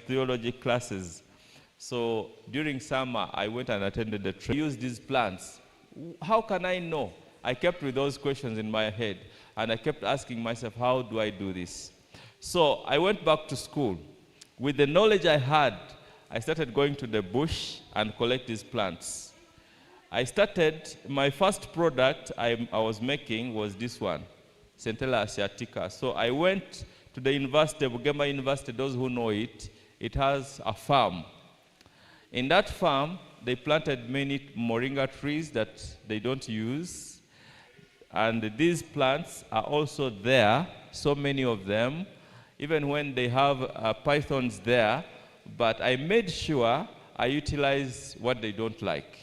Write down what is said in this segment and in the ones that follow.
theology classes. So during summer, I went and attended the training. I used these plants. How can I know? I kept with those questions in my head, and I kept asking myself, how do I do this? So I went back to school. With the knowledge I had, I started going to the bush and collect these plants. My first product I was making was this one, Centella asiatica. So I went to the university, Bugema University, those who know it, it has a farm. In that farm, they planted many moringa trees that they don't use. And these plants are also there, so many of them, even when they have pythons there. But I made sure I utilize what they don't like.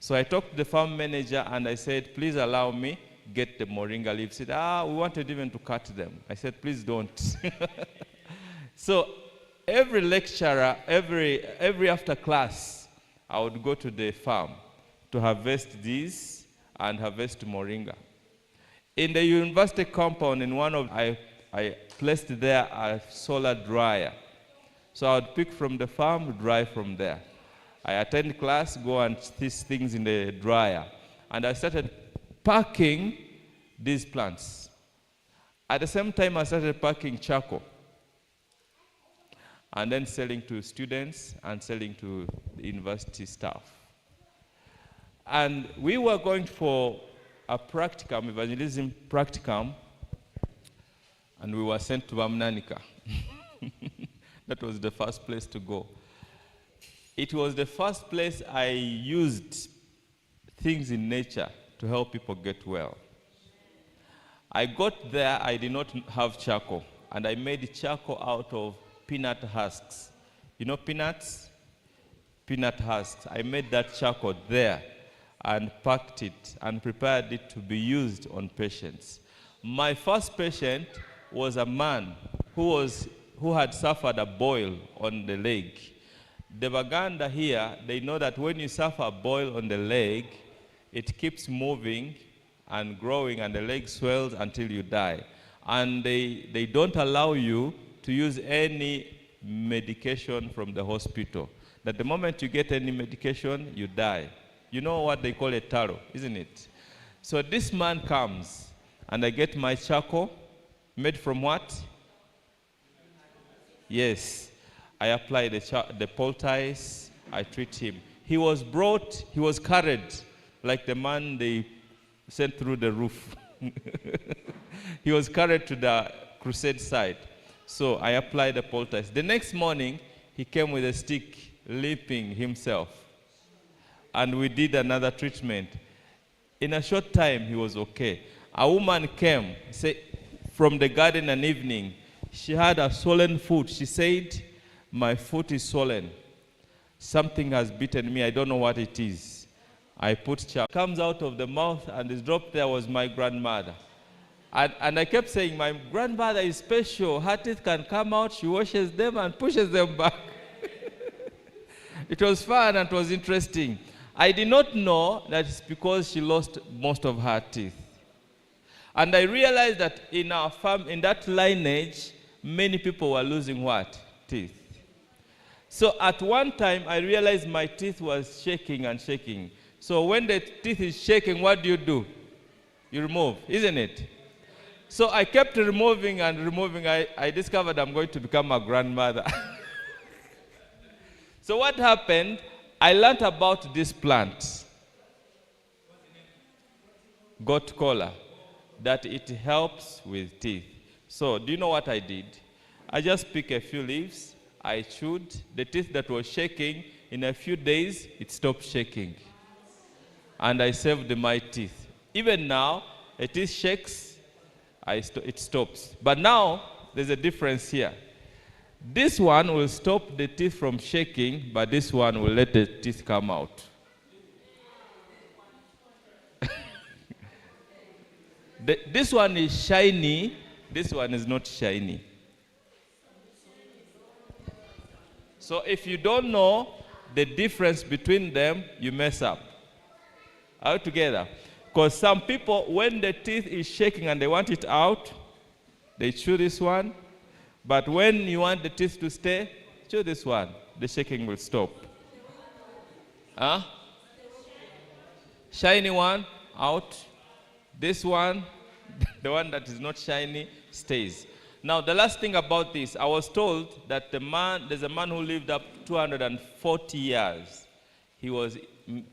So I talked to the farm manager and I said, please allow me get the moringa leaves. He said, we wanted even to cut them. I said, please don't. So every lecturer, every after class, I would go to the farm to harvest these and harvest moringa. In the university compound, I placed there a solar dryer. So I would pick from the farm, dry from there. I attend class, go and these things in the dryer. And I started packing these plants. At the same time, I started packing charcoal. And then selling to students and selling to the university staff. And we were going for a practicum, evangelism practicum, and we were sent to Bamnanika. That was the first place to go. It was the first place I used things in nature to help people get well. I got there, I did not have charcoal, and I made charcoal out of peanut husks. You know peanuts? Peanut husks. I made that charcoal there and packed it and prepared it to be used on patients. My first patient was a man who had suffered a boil on the leg. The Baganda here, they know that when you suffer a boil on the leg, it keeps moving and growing and the leg swells until you die. And they don't allow you to use any medication from the hospital. That the moment you get any medication, you die. You know what they call a taro, isn't it? So this man comes, and I get my charcoal, made from what? Yes. I apply the poultice, I treat him. He was carried like the man they sent through the roof. He was carried to the crusade site. So I applied the poultice. The next morning, he came with a stick, limping himself. And we did another treatment. In a short time, he was okay. A woman came from the garden an evening. She had a swollen foot. She said, my foot is swollen. Something has bitten me. I don't know what it is. I put charcoal. Comes out of the mouth and is dropped there was my grandmother. And I kept saying, my grandmother is special. Her teeth can come out. She washes them and pushes them back. It was fun and it was interesting. I did not know that it's because she lost most of her teeth. And I realized that in our farm, in that lineage, many people were losing what? Teeth. So at one time, I realized my teeth was shaking and shaking. So when the teeth is shaking, what do? You remove, isn't it? So I kept removing and removing. I discovered I'm going to become a grandmother. So what happened? I learned about this plant, goat collar, that it helps with teeth. So do you know what I did? I just picked a few leaves, I chewed. The teeth that was shaking, in a few days, it stopped shaking. And I saved my teeth. Even now, a teeth shakes, it stops. But now, there's a difference here. This one will stop the teeth from shaking, but this one will let the teeth come out. This one is shiny, this one is not shiny. So if you don't know the difference between them, you mess up. Are we together? Because some people, when the teeth is shaking and they want it out, they chew this one. But when you want the teeth to stay, Chew this one. The shaking will stop. Huh? Shiny one, out. This one, the one that is not shiny, stays. Now, the last thing about this, I was told that there's a man who lived up 240 years. He was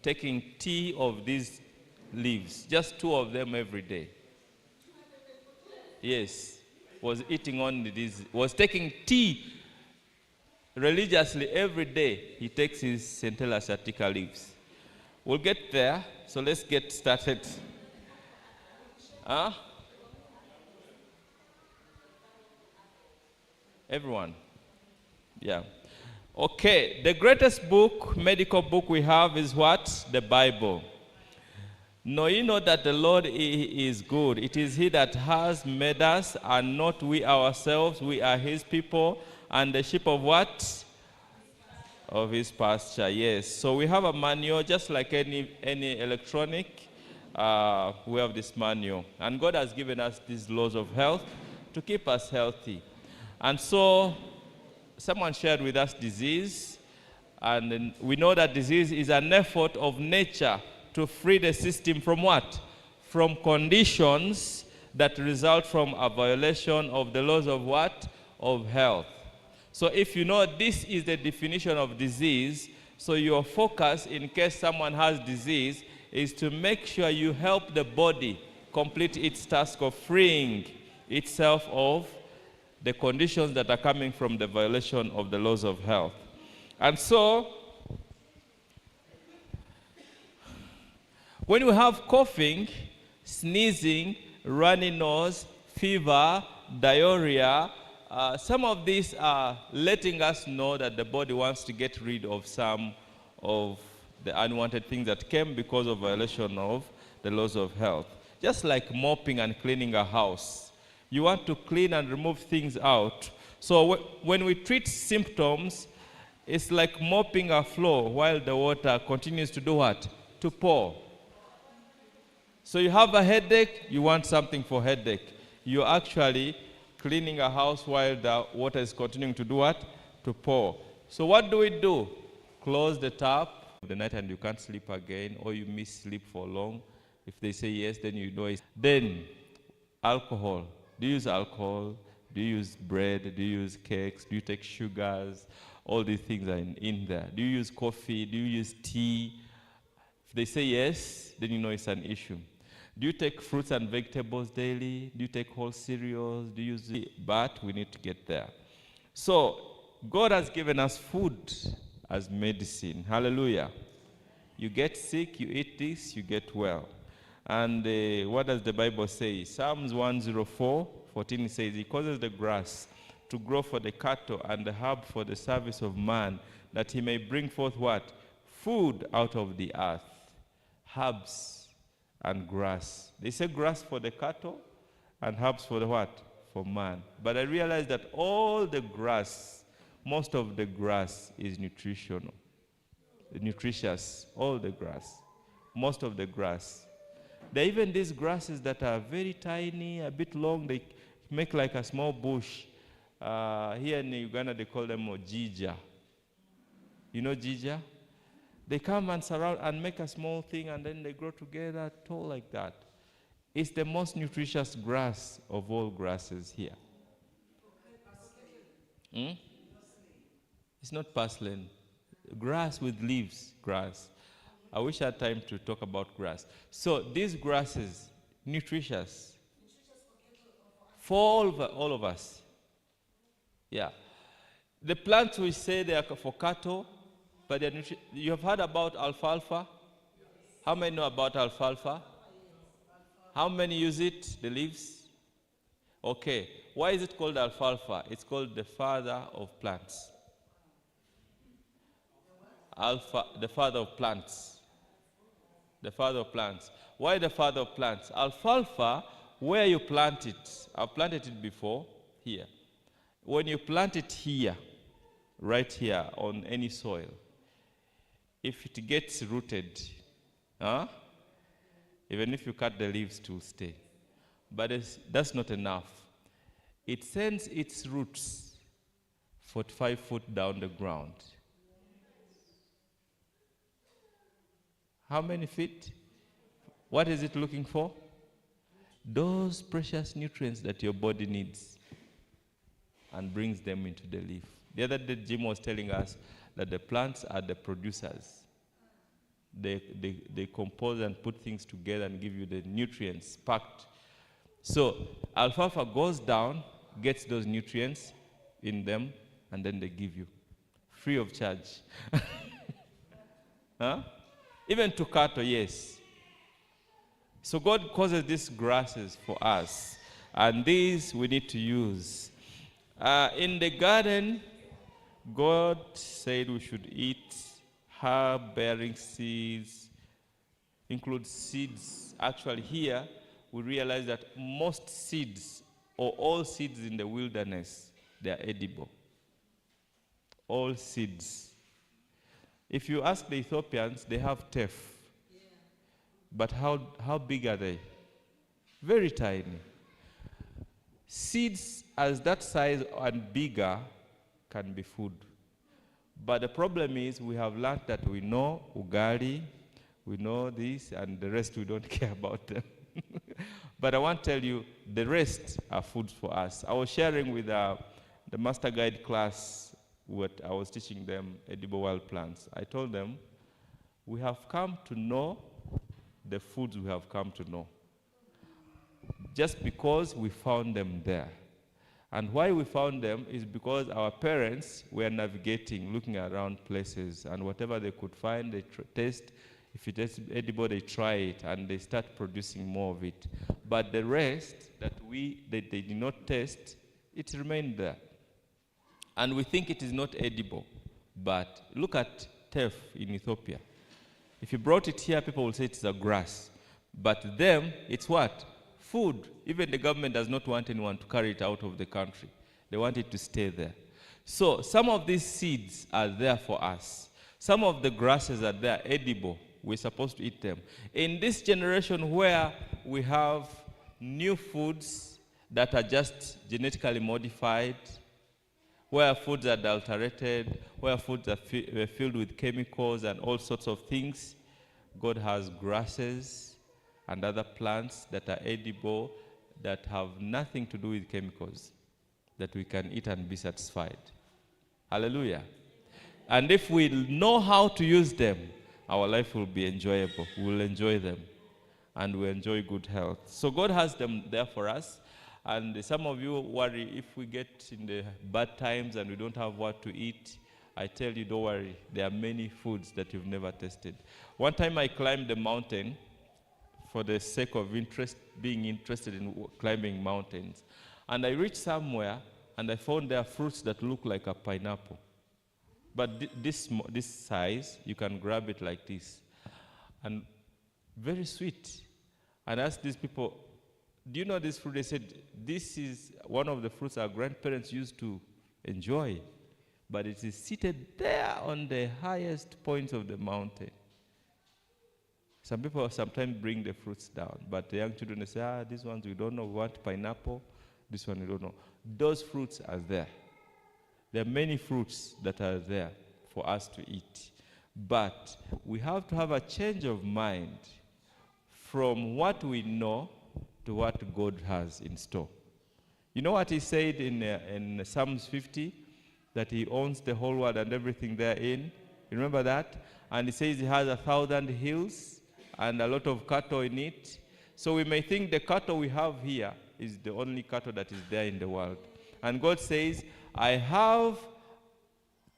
taking tea of these leaves, just 2 of them every day. Yes, was eating only these, was taking tea religiously every day. He takes his Centella satica leaves. We'll get there, so let's get started. Huh? Everyone? Yeah. Okay, the greatest book, medical book we have is what? The Bible. Know ye not that the Lord is good? It is he that has made us, and not we ourselves. We are his people, and the sheep of what? Of his pasture, yes. So we have a manual, just like any electronic. We have this manual. And God has given us these laws of health to keep us healthy. And so someone shared with us disease. And then we know that disease is an effort of nature to free the system from what? From conditions that result from a violation of the laws of what? Of health. So if you know this is the definition of disease, so your focus in case someone has disease is to make sure you help the body complete its task of freeing itself of the conditions that are coming from the violation of the laws of health. And so, when we have coughing, sneezing, runny nose, fever, diarrhea, some of these are letting us know that the body wants to get rid of some of the unwanted things that came because of violation of the laws of health. Just like mopping and cleaning a house. You want to clean and remove things out. So when we treat symptoms, it's like mopping a floor while the water continues to do what? To pour. So you have a headache, you want something for headache. You're actually cleaning a house while the water is continuing to do what? To pour. So what do? Close the tap of the night and you can't sleep again, or you miss sleep for long. If they say yes, then you know it's. Then, alcohol. Do you use alcohol? Do you use bread? Do you use cakes? Do you take sugars? All these things are in there. Do you use coffee? Do you use tea? If they say yes, then you know it's an issue. Do you take fruits and vegetables daily? Do you take whole cereals? Do you use? But we need to get there. So, God has given us food as medicine. Hallelujah. You get sick, you eat this, you get well. And what does the Bible say? Psalms 104:14 says, he causes the grass to grow for the cattle and the herb for the service of man, that he may bring forth what? Food out of the earth. Herbs and grass. They say grass for the cattle and herbs for the what? For man. But I realized that all the grass, most of the grass is nutritional. Nutritious, all the grass. Most of the grass. There are even these grasses that are very tiny, a bit long, they make like a small bush. Here in Uganda they call them jija. You know jija? They come and surround and make a small thing and then they grow together, tall like that. It's the most nutritious grass of all grasses here. It's not parsley. Grass with leaves, grass. I wish I had time to talk about grass. So these grasses, nutritious. For all of us. Yeah. The plants we say they are for cattle, but you have heard about alfalfa? How many know about alfalfa? How many use it, the leaves? Okay. Why is it called alfalfa? It's called the father of plants. The father of plants. The father of plants. Why the father of plants? Alfalfa, where you plant it, I've planted it before, here. When you plant it here, right here on any soil, if it gets rooted, even if you cut the leaves, it will stay. But that's not enough. It sends its roots 45 foot down the ground. How many feet? What is it looking for? Those precious nutrients that your body needs, and brings them into the leaf. The other day, Jim was telling us that the plants are the producers. They compose and put things together and give you the nutrients packed. So alfalfa goes down, gets those nutrients in them, and then they give you free of charge. Huh? Even to cattle, yes. So God causes these grasses for us, and these we need to use. In the garden, God said we should eat herb-bearing seeds, include seeds. Actually, here we realize that most seeds, or all seeds in the wilderness, they are edible. All seeds. If you ask the Ethiopians, they have teff. Yeah. But how big are they? Very tiny. Seeds as that size and bigger can be food. But the problem is we have learned that we know ugali, we know this, and the rest we don't care about them. But I want to tell you, the rest are foods for us. I was sharing with the Master Guide class what I was teaching them, edible wild plants. I told them, we have come to know the foods we have come to know, just because we found them there. And why we found them is because our parents were navigating, looking around places, and whatever they could find, they taste. If it is edible, they try it, and they start producing more of it. But the rest that they did not taste, it remained there. And we think it is not edible. But look at teff in Ethiopia. If you brought it here, people will say it's a grass. But them, it's what? Food. Even the government does not want anyone to carry it out of the country. They want it to stay there. So some of these seeds are there for us. Some of the grasses are there, edible. We're supposed to eat them. In this generation where we have new foods that are just genetically modified, where foods are adulterated, where foods are filled with chemicals and all sorts of things, God has grasses and other plants that are edible, that have nothing to do with chemicals, that we can eat and be satisfied. Hallelujah. And if we know how to use them, our life will be enjoyable. We will enjoy them, and we'll enjoy good health. So God has them there for us. And some of you worry if we get in the bad times and we don't have what to eat. I tell you, don't worry. There are many foods that you've never tasted. One time I climbed a mountain for the sake of being interested in climbing mountains. And I reached somewhere and I found there are fruits that look like a pineapple. But this size, you can grab it like this. And very sweet. And I asked these people, do you know this fruit? They said, this is one of the fruits our grandparents used to enjoy, but it is seated there on the highest points of the mountain. Some people sometimes bring the fruits down, but the young children, they say, these ones we don't know, we want pineapple, this one we don't know. Those fruits are there. There are many fruits that are there for us to eat, but we have to have a change of mind from what we know to what God has in store. You know what he said in Psalms 50? That he owns the whole world and everything therein. You remember that? And he says he has 1,000 hills and a lot of cattle in it. So we may think the cattle we have here is the only cattle that is there in the world. And God says, I have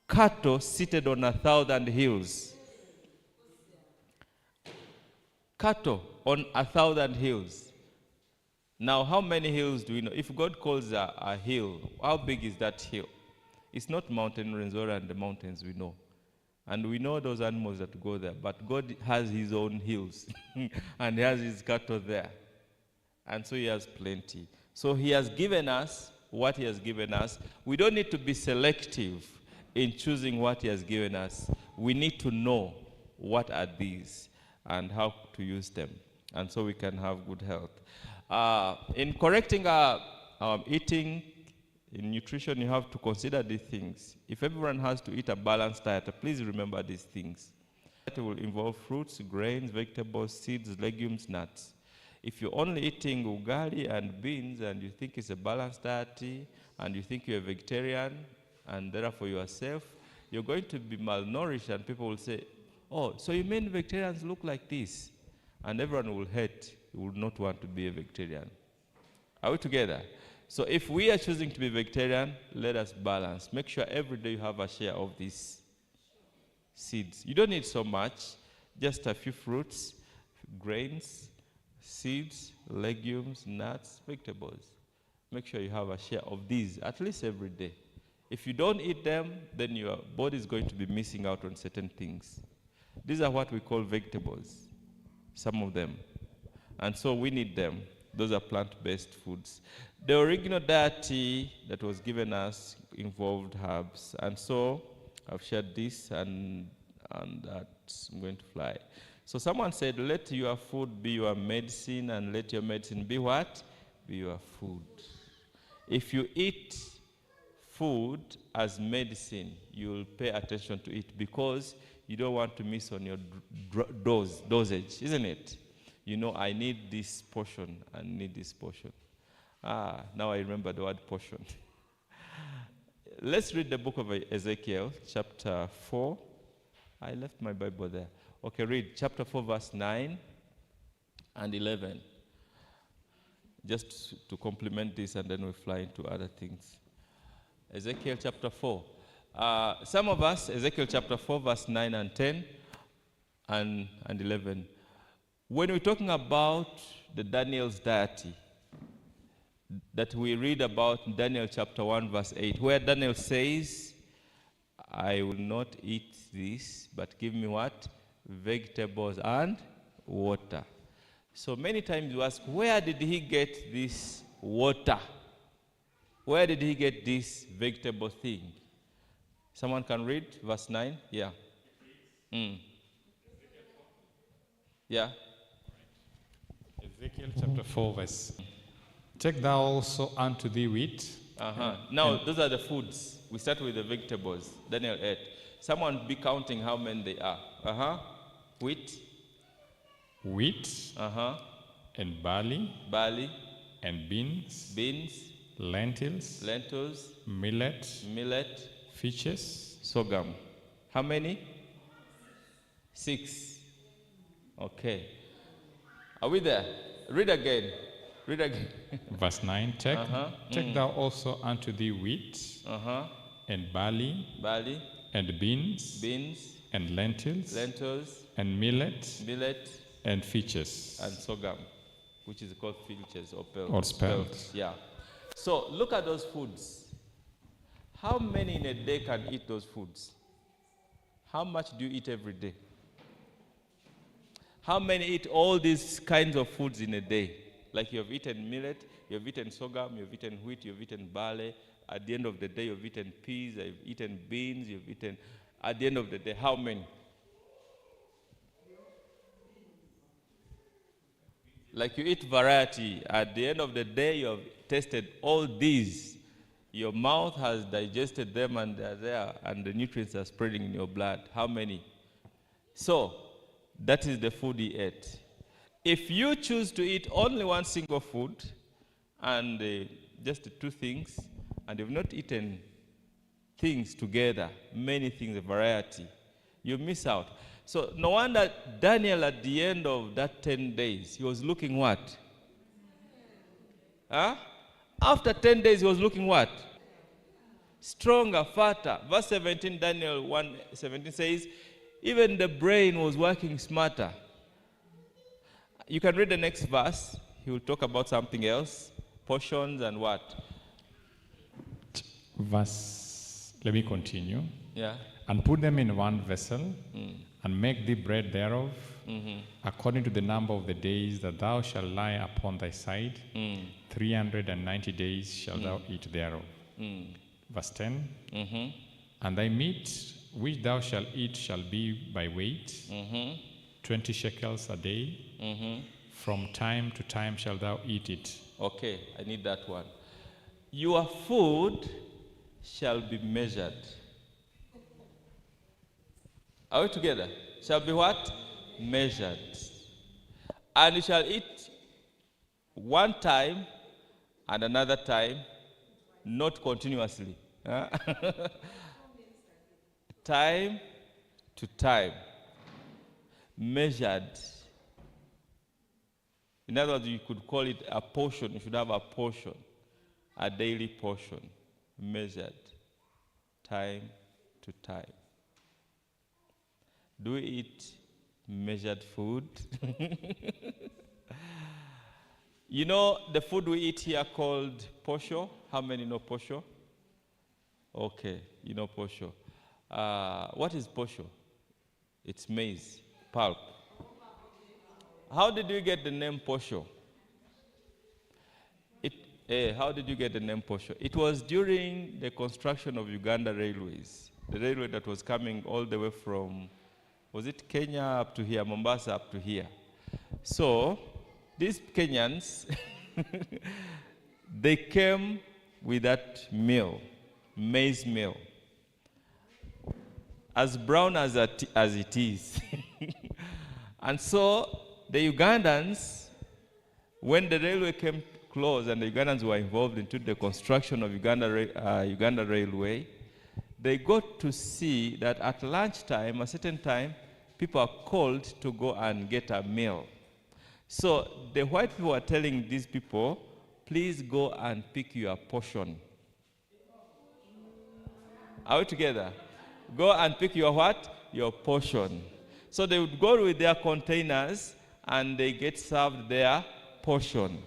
cattle seated on 1,000 hills. Cattle on 1,000 hills. Now, how many hills do we know? If God calls a hill, how big is that hill? It's not Mountain Renzora and the mountains we know. And we know those animals that go there. But God has his own hills. And he has his cattle there. And so he has plenty. So he has given us what he has given us. We don't need to be selective in choosing what he has given us. We need to know what are these and how to use them. And so we can have good health. In correcting our eating, In nutrition, you have to consider these things. If everyone has to eat a balanced diet, please remember these things. It will involve fruits, grains, vegetables, seeds, legumes, nuts. If you're only eating ugali and beans and you think it's a balanced diet and you think you're a vegetarian and therefore yourself, you're going to be malnourished and people will say, oh, so you mean vegetarians look like this? And everyone will hate, will not want to be a vegetarian. Are we together? So if we are choosing to be vegetarian, let us balance. Make sure every day you have a share of these seeds. You don't need so much, just a few fruits, grains, seeds, legumes, nuts, vegetables. Make sure you have a share of these at least every day. If you don't eat them, then your body is going to be missing out on certain things. These are what we call vegetables, some of them. And so we need them. Those are plant-based foods. The original diet that was given us involved herbs. And so I've shared this and that's going to fly. So someone said, let your food be your medicine and let your medicine be what? Be your food. If you eat food as medicine, you'll pay attention to it because you don't want to miss on your dosage, isn't it? You know, I need this portion, I need this portion. Now I remember the word portion. Let's read the book of Ezekiel, chapter 4. I left my Bible there. Okay, read chapter 4, verse 9 and 11. Just to complement this, and then we fly into other things. Ezekiel chapter 4. Some of us, Ezekiel chapter 4, verse 9 and 10 and 11. When we're talking about the Daniel's deity, that we read about in Daniel chapter 1, verse 8, where Daniel says, I will not eat this, but give me what? Vegetables and water. So many times you ask, where did he get this water? Where did he get this vegetable thing? Someone can read verse 9? Yeah. Yeah. Ezekiel chapter 4, verse. Take thou also unto thee wheat. Now, those are the foods. We start with the vegetables. Daniel 8. Someone be counting how many they are. Wheat. Wheat. And barley. Barley. And beans. Beans. Lentils. Lentils. Millet. Millet. Fishes. Sorghum. How many? 6. Okay. Are we there? Read again. Read again. Verse 9. Take thou also unto thee wheat. And barley. Barley. And beans. Beans. And lentils. Lentils. And millet. Millet. And fishes. And sorghum, which is called filches or pelts. Or spelt. Yeah. So look at those foods. How many in a day can eat those foods? How much do you eat every day? How many eat all these kinds of foods in a day? Like you have eaten millet, you have eaten sorghum, you have eaten wheat, you have eaten barley. At the end of the day, you have eaten peas, you have eaten beans, you have eaten... At the end of the day, how many? Like you eat variety. At the end of the day, you have tasted all these. Your mouth has digested them and they're there, and the nutrients are spreading in your blood. How many? So, that is the food he ate. If you choose to eat only one single food, and just 2 things, and you've not eaten things together, many things, a variety, you miss out. So no wonder Daniel at the end of that 10 days, he was looking what? After 10 days, he was looking what? Stronger, fatter. Verse 17, Daniel 1:17 says, even the brain was working smarter. You can read the next verse. He will talk about something else. Portions and what? Let me continue. Yeah. And put them in one vessel, and make thee bread thereof, according to the number of the days that thou shalt lie upon thy side. 390 days shalt thou eat thereof. Verse 10. And thy meat, which thou shalt eat, shall be by weight, 20 shekels a day. From time to time shalt thou eat it. Okay, I need that one. Your food shall be measured. Are we together? Shall be what? Measured. And you shall eat one time and another time, not continuously. Time to time. Measured. In other words, you could call it a portion. You should have a portion, a daily portion, measured, time to time. Do we eat measured food? You know the food we eat here called posho? How many know posho? Okay, you know posho. What is posho? It's maize, pulp. How did you get the name posho? How did you get the name posho? It was during the construction of Uganda Railways. The railway that was coming all the way from, was it Kenya up to here, Mombasa up to here. So these Kenyans, they came with that meal, maize meal, as brown as it is. And so the Ugandans, when the railway came close and the Ugandans were involved into the construction of Uganda Railway, they got to see that at lunchtime, a certain time, people are called to go and get a meal. So the white people were telling these people, please go and pick your portion. Are we together? Go and pick your what? Your portion. So they would go with their containers and they get served their portion.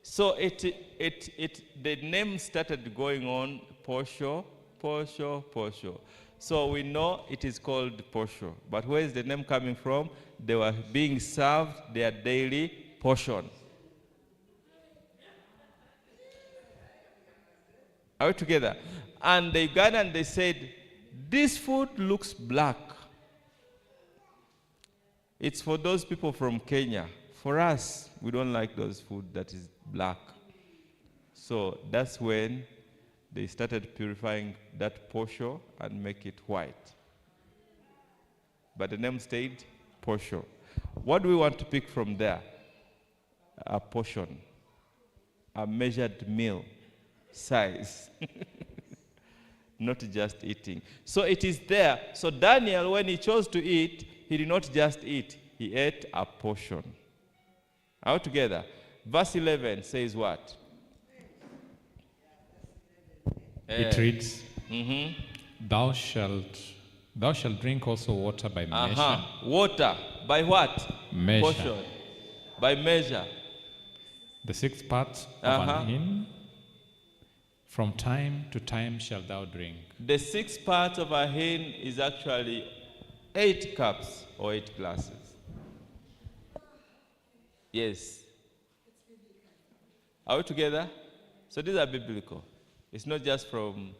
So the name started going on, posho, posho, posho. So we know it is called posho. But where is the name coming from? They were being served their daily portion. Are we together? And the Ugandan, they said, this food looks black. It's for those people from Kenya. For us, we don't like those food that is black. So that's when they started purifying that posho and make it white. But the name stayed posho. What do we want to pick from there? A portion, a measured meal size. Not just eating. So it is there. So Daniel, when he chose to eat, he did not just eat, he ate a portion. All together. Verse 11 says what? It reads, Thou shalt drink also water by measure. Water. By what? Measure. Portion. By measure. The 6 parts of an hin. From time to time shalt thou drink. The 6 parts of a hin is actually 8 cups or 8 glasses. Yes. Are we together? So these are biblical. It's not just from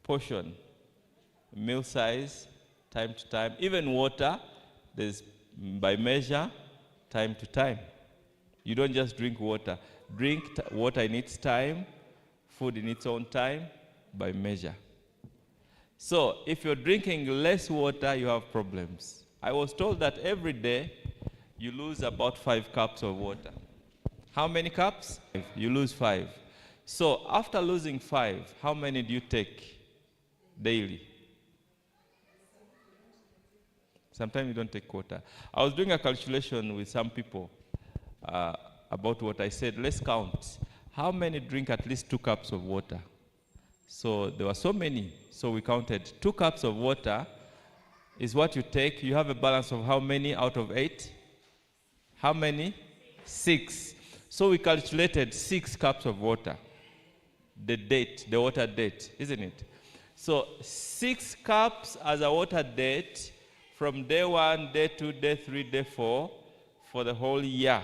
portion, meal size, time to time. Even water, there's by measure, time to time. You don't just drink water. Drink water in its time, food in its own time, by measure. So if you're drinking less water, you have problems. I was told that every day you lose about 5 cups of water. How many cups? You lose 5. So after losing 5, how many do you take daily? Sometimes you don't take water. I was doing a calculation with some people about what I said. Let's count. How many drink at least 2 cups of water? So there were so many. So we counted 2 cups of water is what you take. You have a balance of how many out of 8? How many? 6. So we calculated 6 cups of water. The water date, isn't it? So 6 cups as a water date from day 1, day 2, day 3, day 4 for the whole year.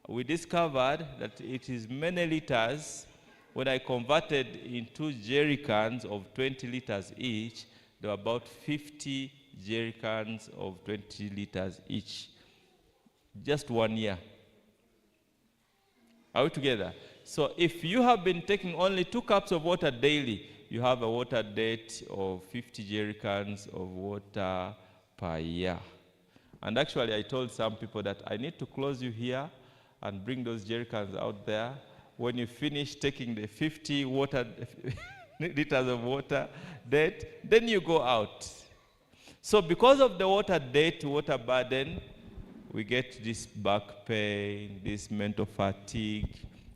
We discovered that it is many liters. When I converted into jerry cans of 20 liters each, there were about 50 jerry cans of 20 liters each. Just 1 year. Are we together? So if you have been taking only 2 cups of water daily, you have a water debt of 50 jerry cans of water per year. And actually, I told some people that I need to close you here and bring those jerry cans out there. When you finish taking the 50 liters of water debt, then you go out. So because of the water debt, water burden, we get this back pain, this mental fatigue.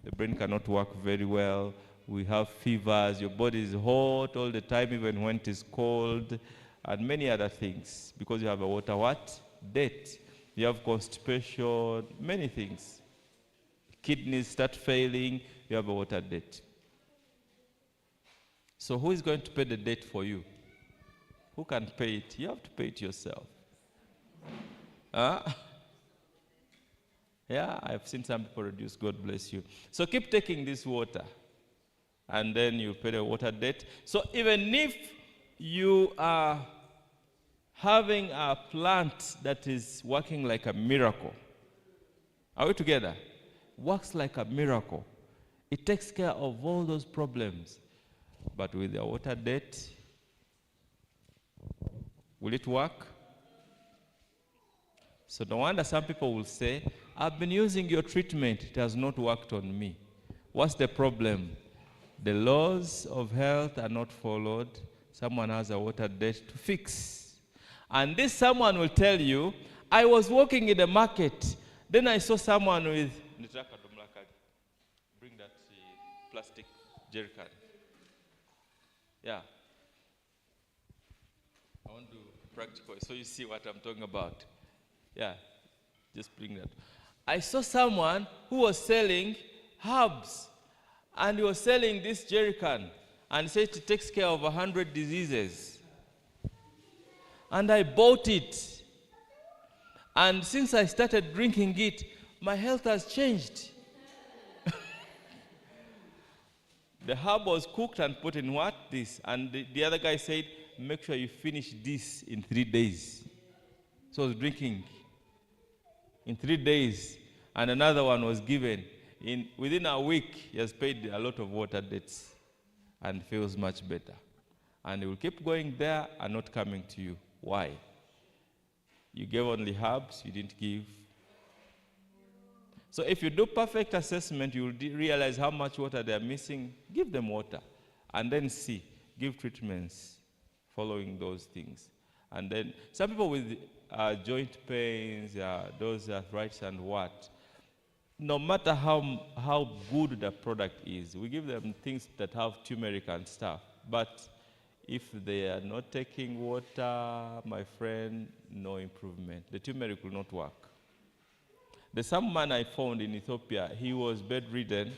The brain cannot work very well. We have fevers. Your body is hot all the time, even when it is cold, and many other things, because you have a water what? Debt. You have constipation, many things. Kidneys start failing, you have a water debt. So who is going to pay the debt for you? Who can pay it? You have to pay it yourself. Yeah, I've seen some people reduce. God bless you. So keep taking this water, and then you pay the water debt. So even if you are having a plant that is working like a miracle, are we together? Works like a miracle. It takes care of all those problems. But with the water debt, will it work? So no wonder some people will say, I've been using your treatment, it has not worked on me. What's the problem? The laws of health are not followed. Someone has a water debt to fix. And this someone will tell you, I was walking in the market, then I saw someone with, bring that plastic jerry can. Yeah. I want to practical so you see what I'm talking about. Yeah, just bring that. I saw someone who was selling herbs, and he was selling this jerry can, and said it takes care of 100 diseases. And I bought it. And since I started drinking it, my health has changed. The herb was cooked and put in what? This. And the other guy said, make sure you finish this in 3 days. So I was drinking in 3 days. And another one was given. Within a week, he has paid a lot of water debts and feels much better. And he will keep going there and not coming to you. Why? You gave only herbs, you didn't give. So if you do perfect assessment, you will realize how much water they are missing. Give them water. And then see. Give treatments following those things. And then some people with joint pains, those arthritis and what, no matter how good the product is, we give them things that have turmeric and stuff. But if they are not taking water, my friend, no improvement. The turmeric will not work. There's some man I found in Ethiopia. He was bedridden.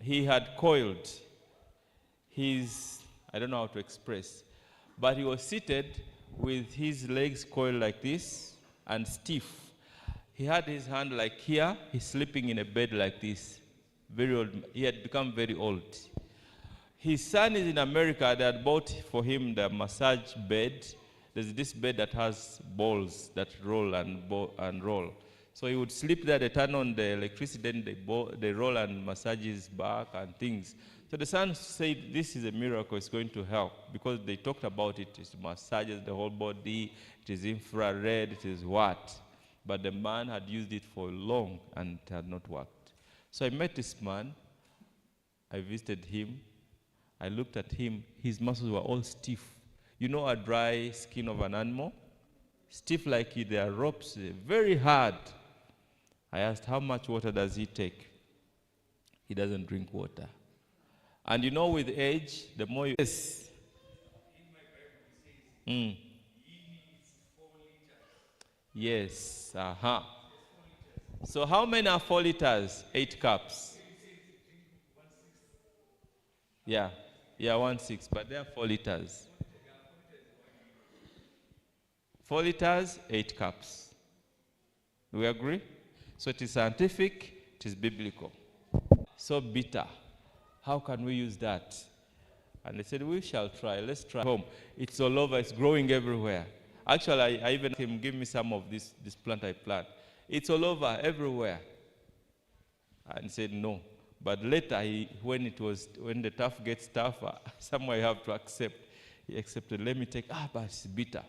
He had coiled I don't know how to express, but he was seated with his legs coiled like this and stiff. He had his hand like here. He's sleeping in a bed like this. Very old. He had become very old. His son is in America. They had bought for him the massage bed. There's this bed that has balls that roll and roll. So he would sleep there, they turn on the electricity, then they roll and massage his back and things. So the son said, this is a miracle, it's going to help, because they talked about it. It massages the whole body, it is infrared, it is what. But the man had used it for long and it had not worked. So I met this man, I visited him, I looked at him, his muscles were all stiff. You know a dry skin of an animal? Stiff like they are ropes, very hard. I asked, how much water does he take? He doesn't drink water. And you know, with age, the more you... Yes. He needs 4 liters. Yes, So how many are 4 liters? 8 cups. Yeah, 1/6, but they are 4 liters. 4 liters, 8 cups. Do we agree? So it is scientific, it is biblical. So bitter. How can we use that? And they said, we shall try. Let's try. Home. It's all over. It's growing everywhere. Actually, I even asked him, give me some of this plant I plant. It's all over, everywhere. and said no. But later, when the tough gets tougher, somewhere you have to accept. He accepted, let me take, but it's bitter.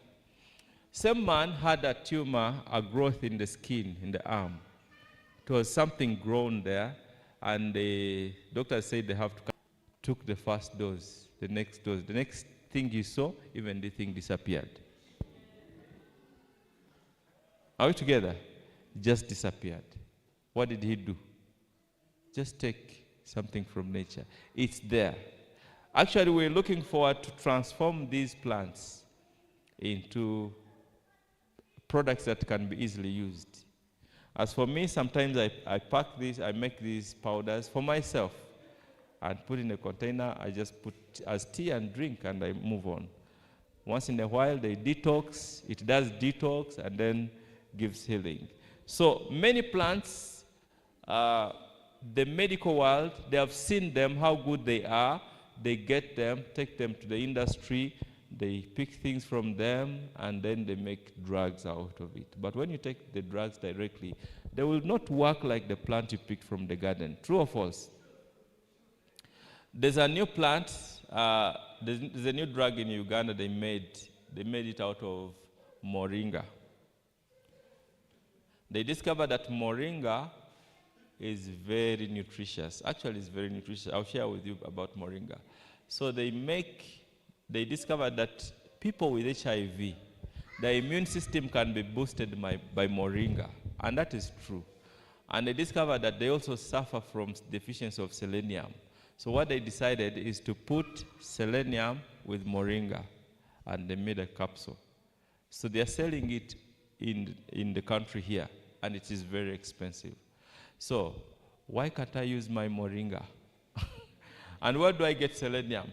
Same man had a tumor, a growth in the skin, in the arm. It was something grown there, and the doctor said they have to took the first dose, the next dose. The next thing he saw, even the thing disappeared. Are we together? Just disappeared. What did he do? Just take something from nature. It's there. Actually, we're looking forward to transform these plants into products that can be easily used. As for me, sometimes I pack these, I make these powders for myself and put in a container. I just put as tea and drink, and I move on. Once in a while, they detox. It does detox and then gives healing. So many plants, the medical world, they have seen them, how good they are. They get them, take them to the industry, they pick things from them, and then they make drugs out of it. But when you take the drugs directly, they will not work like the plant you picked from the garden. True or false? There's a new plant, there's a new drug in Uganda they made it out of moringa. They discovered that moringa is very nutritious. Actually, it's very nutritious. I'll share with you about moringa. So they discovered that people with HIV, the immune system can be boosted by moringa, and that is true. And they discovered that they also suffer from deficiency of selenium. So what they decided is to put selenium with moringa, and they made a capsule. So they are selling it in the country here, and it is very expensive. So why can't I use my moringa? And where do I get selenium?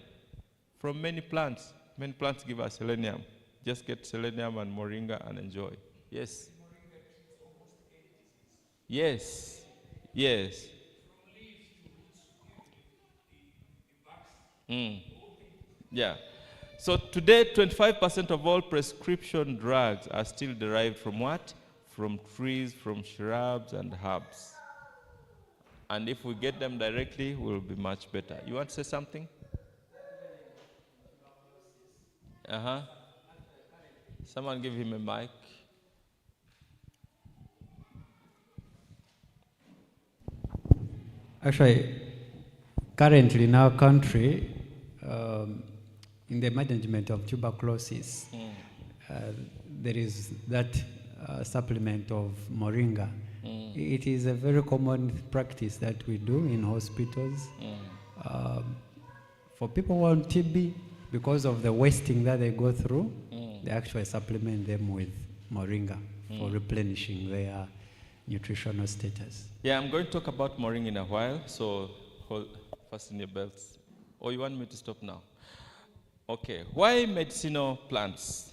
From many plants. Many plants give us selenium. Just get selenium and moringa and enjoy. Yes? Moringa treats almost any disease. Yes. Yes. From leaves to roots to the buds. Yeah. So today, 25% of all prescription drugs are still derived from what? From trees, from shrubs and herbs. And if we get them directly, we'll be much better. You want to say something? Someone give him a mic. Actually, currently in our country, in the management of tuberculosis, there is that supplement of moringa. It is a very common practice that we do in hospitals. For people who are on TB, because of the wasting that they go through, they actually supplement them with moringa for replenishing their nutritional status. Yeah, I'm going to talk about moringa in a while, so fasten your belts. Or you want me to stop now? Okay, why medicinal plants?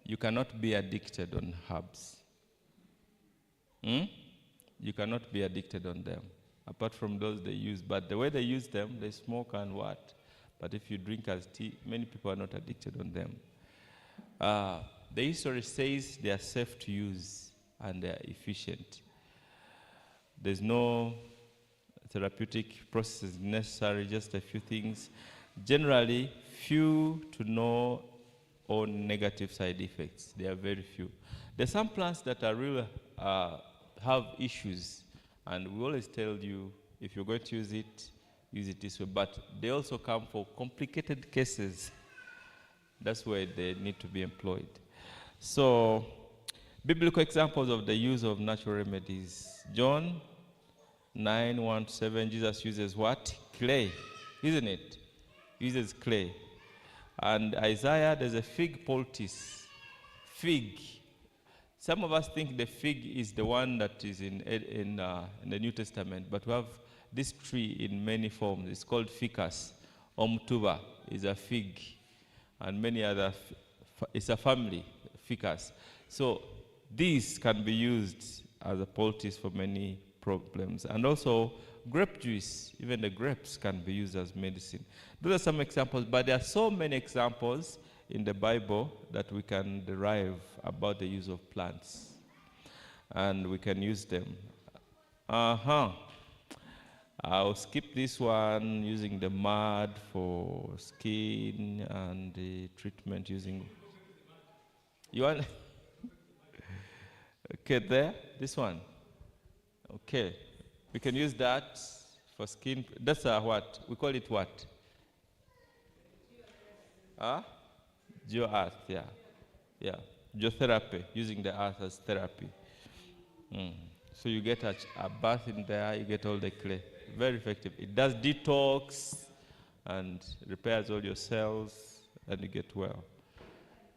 You cannot be addicted on herbs. You cannot be addicted on them. Apart from those they use, but the way they use them, they smoke and what? But if you drink as tea, many people are not addicted on them. The history says they are safe to use and they are efficient. There's no therapeutic processes necessary, just a few things. Generally, few to no or negative side effects. They are very few. There's some plants that are really have issues, and we always tell you, if you're going to use it this way. But they also come for complicated cases. That's where they need to be employed. So, biblical examples of the use of natural remedies. John 9:1-7, Jesus uses what? Clay, isn't it? Uses clay. And Isaiah, there's a fig poultice. Fig. Some of us think the fig is the one that is in the New Testament, but we have this tree in many forms. It's called ficus. Omtuba is a fig, and many other, it's a family, ficus. So these can be used as a poultice for many problems. And also grape juice, even the grapes can be used as medicine. Those are some examples, but there are so many examples in the Bible that we can derive about the use of plants. and we can use them. I'll skip this one, using the mud for skin and the treatment using. You want? Okay, there, this one. Okay, we can use that for skin. That's what we call it. What? Geo-earth, yeah. Geotherapy, using the earth as therapy. So you get a bath in there, you get all the clay. Very effective. It does detox and repairs all your cells, and you get well.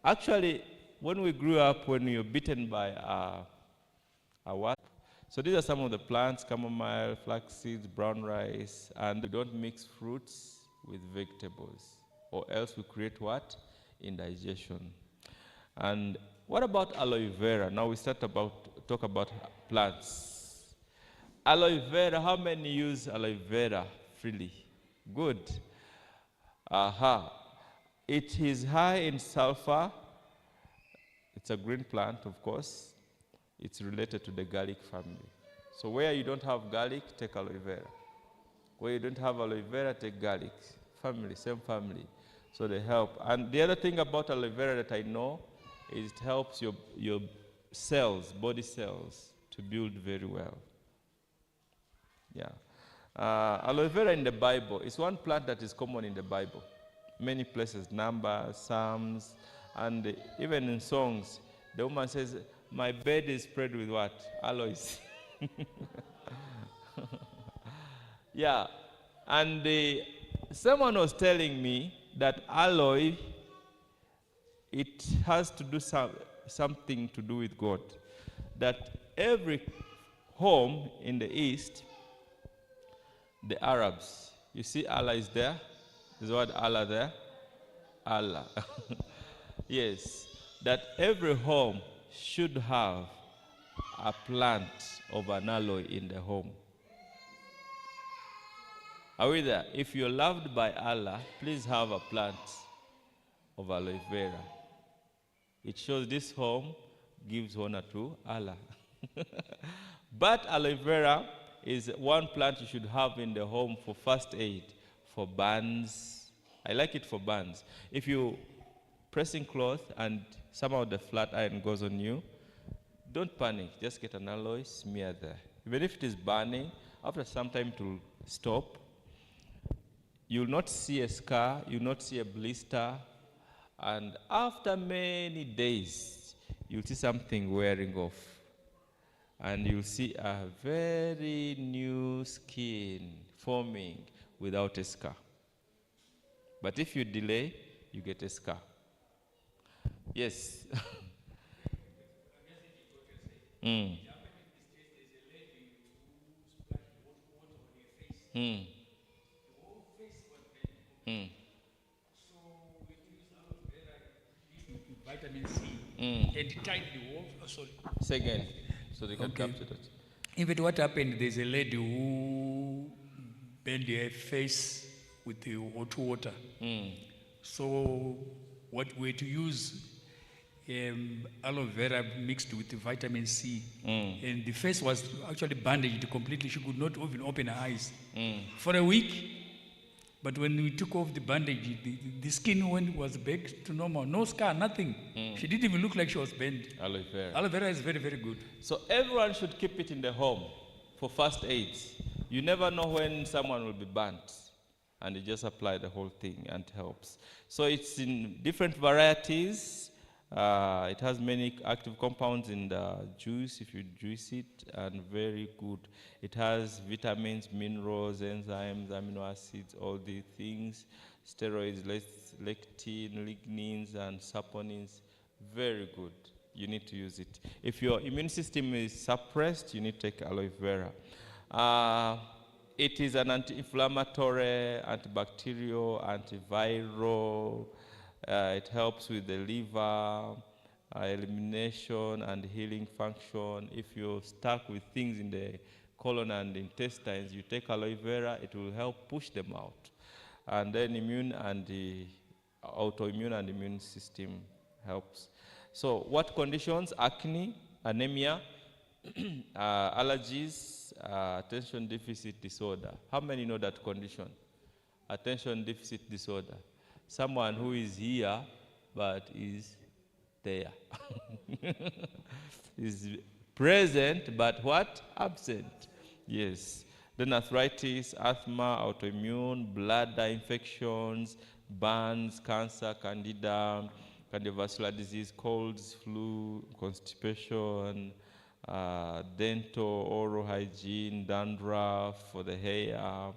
Actually, when we grew up, when we were bitten by a wasp, so these are some of the plants: chamomile, flax seeds, brown rice, and we don't mix fruits with vegetables, or else we create what? Indigestion. And what about aloe vera? Now we talk about plants. Aloe vera, how many use aloe vera freely? Good. It is high in sulfur. It's a green plant, of course. It's related to the garlic family. So where you don't have garlic, take aloe vera. Where you don't have aloe vera, take garlic. Family, same family. So they help. And the other thing about aloe vera that I know is it helps your cells, body cells, to build very well. Yeah. Aloe vera in the Bible is one plant that is common in the Bible. Many places, Numbers, Psalms, and even in songs, the woman says, "My bed is spread with what? Aloes." Yeah. And someone was telling me that aloe, it has to do something to do with God. That every home in the East, the Arabs, you see Allah is there? Is the word Allah there? Allah. Yes. That every home should have a plant of an aloe in the home. Are we there? If you're loved by Allah, please have a plant of aloe vera. It shows this home gives honor to Allah. But aloe vera is one plant you should have in the home for first aid, for burns. I like it for burns. If you pressing cloth and somehow the flat iron goes on you, don't panic. Just get an aloe, smear there. Even if it is burning, after some time it will stop. You'll not see a scar, you'll not see a blister, and after many days, you'll see something wearing off. And you'll see a very new skin forming without a scar. But if you delay, you get a scar. Yes. Vitamin C and tied the wall. Oh, sorry. Say again, so they can capture that. In fact, what happened, there's a lady who burned her face with the hot water. So what we're to use aloe vera mixed with the vitamin C. And the face was actually bandaged completely. She could not even open her eyes for a week. But when we took off the bandage, the skin was back to normal. No scar, nothing. She didn't even look like she was burned. Aloe vera. Aloe vera is very, very good. So everyone should keep it in the home for first aids. You never know when someone will be burnt, and you just apply the whole thing and it helps. So it's in different varieties. It has many active compounds in the juice, if you juice it, and very good. It has vitamins, minerals, enzymes, amino acids, all these things, steroids, lectin, lignins, and saponins. Very good. You need to use it. If your immune system is suppressed, you need to take aloe vera. It is an anti-inflammatory, antibacterial, antiviral. It helps with the liver, elimination and healing function. If you're stuck with things in the colon and intestines, you take aloe vera, it will help push them out. And then immune and the autoimmune and immune system helps. So what conditions? Acne, anemia, Allergies, attention deficit disorder. How many know that condition? Attention deficit disorder. Someone who is here but is there. Is present but what? Absent. Yes. Then arthritis, asthma, autoimmune, bladder infections, burns, cancer, candida, cardiovascular disease, colds, flu, constipation, dental, oral hygiene, dandruff for the hair,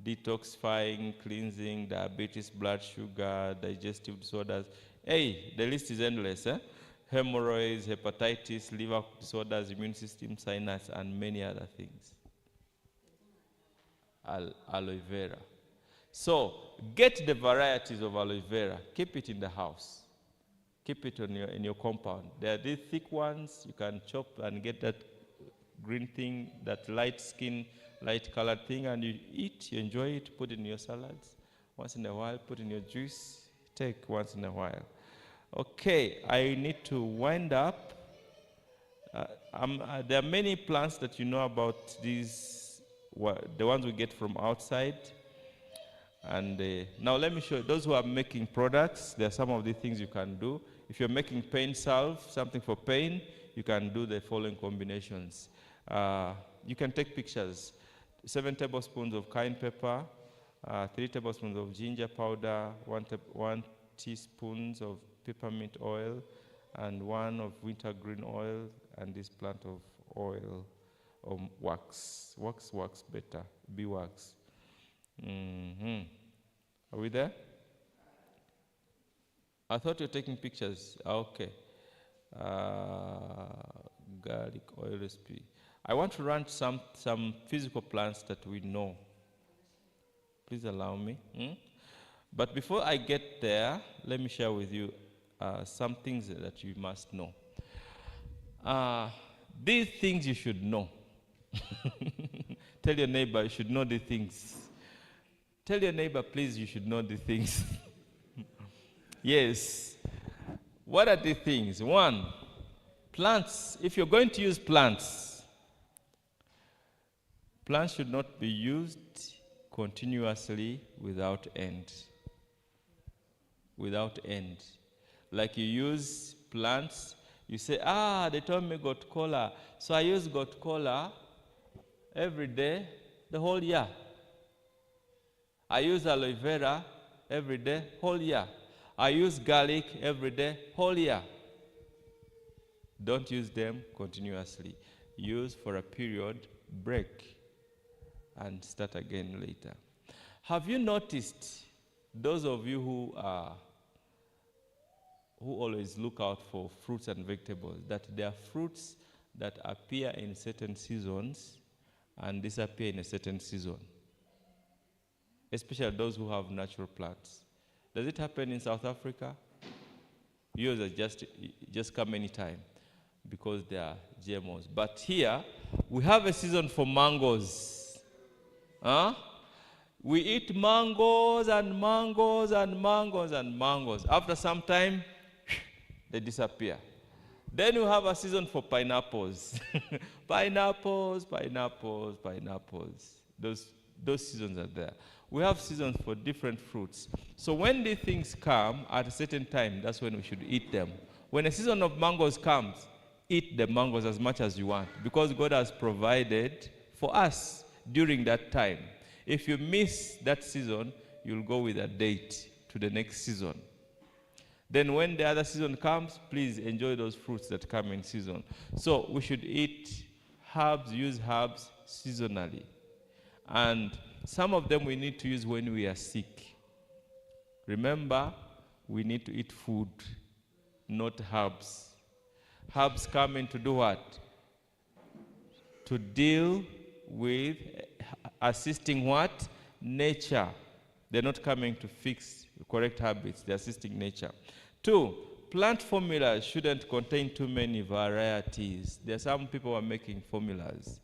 detoxifying, cleansing, diabetes, blood sugar, digestive disorders. Hey, the list is endless. Hemorrhoids, hepatitis, liver disorders, immune system, sinus, and many other things. Aloe vera. So get the varieties of aloe vera. Keep it in the house. Keep it in your compound. There are these thick ones. You can chop and get that green thing, that light skin, light colored thing, and you eat, you enjoy it, put it in your salads. Once in a while, put in your juice, take once in a while. Okay, I need to wind up. There are many plants that you know about these, the ones we get from outside. And now let me show you, those who are making products, there are some of the things you can do. If you're making pain salve, something for pain, you can do the following combinations. You can take pictures. 7 tablespoons of cayenne pepper, 3 tablespoons of ginger powder, 1 teaspoon of peppermint oil, and 1 of wintergreen oil, and this plant of oil or wax. Wax works better, beeswax. Are we there? I thought you were taking pictures. Okay. Garlic oil recipe. I want to run some physical plants that we know. Please allow me. But before I get there, let me share with you some things that you must know. These things you should know. Tell your neighbor you should know the things. Tell your neighbor, please, you should know the things. Yes. What are the things? 1, plants. If you're going to use plants, plants should not be used continuously without end. Without end. Like you use plants, you say, they told me got cola, so I use got cola every day, the whole year. I use aloe vera every day, whole year. I use garlic every day, whole year. Don't use them continuously. Use for a period, break, and start again later. Have you noticed, those of you who always look out for fruits and vegetables, that there are fruits that appear in certain seasons and disappear in a certain season? Especially those who have natural plants. Does it happen in South Africa? Yours are just come anytime because they are GMOs. But here, we have a season for mangoes. We eat mangoes and mangoes and mangoes and mangoes. After some time, they disappear. Then we have a season for pineapples. Pineapples, pineapples, pineapples. Those seasons are there. We have seasons for different fruits. So when these things come at a certain time, that's when we should eat them. When a season of mangoes comes, eat the mangoes as much as you want, because God has provided for us during that time. If you miss that season, you'll go with a date to the next season. Then when the other season comes, please enjoy those fruits that come in season. So we should eat herbs, use herbs seasonally. And some of them we need to use when we are sick. Remember, we need to eat food, not herbs. Herbs come in to do what? To deal with assisting what? Nature. They're not coming to fix correct habits. They're assisting nature. 2, plant formulas shouldn't contain too many varieties. There are some people who are making formulas.